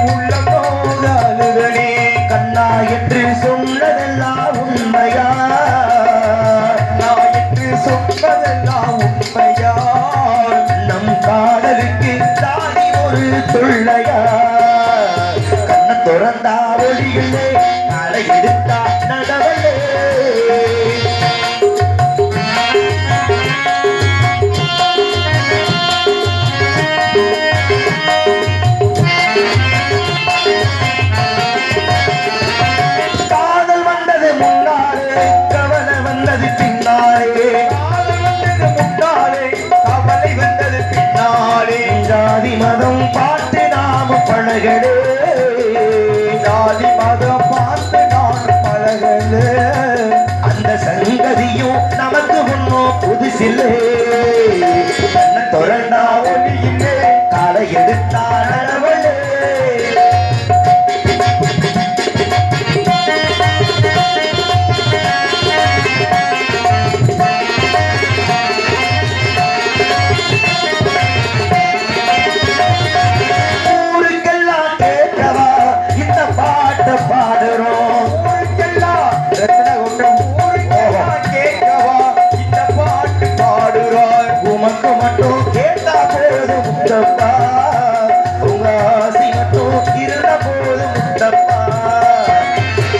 உள்ளம் நோகாதுகளே கண்ணா என்று சொன்னதெல்லாம் உண்மையா நான் என்று சொன்னதெல்லாம் உண்மையா நம் காதலுக்கு தானி ஒரு தொல்லையா கண்ண துறந்தா ஒளியிலே நாளை எடுத்தா நடவலே ஜாதி மதம் பார்த்து நாம் பழகலே ஜாதி மதம் பார்த்து நாம் பழகலே அந்த சங்கதியும் நமக்கு முன்னும் புதுசில்லே கண்ண தொரண்டா ஒளியிலே காலை எடுத்தா நடவலே பாடுறோம் கேட்கவா இந்த பாட்டு பாடுறோம் உமக்கு மட்டும் கேட்டா போதும் முத்தப்பா உங்க ஆசி மட்டும் இருந்த போதும் முத்தப்பா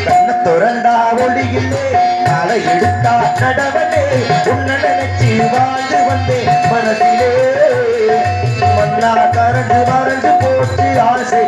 கண்ண துறந்தா ஒளியிலே காலை எடுத்தா நடவலே உன்னை நினைச்சு வாழ்ந்து வந்தேன் மனசிலே மண்ணா கரண்டு மறைஞ்சு போச்சு ஆசை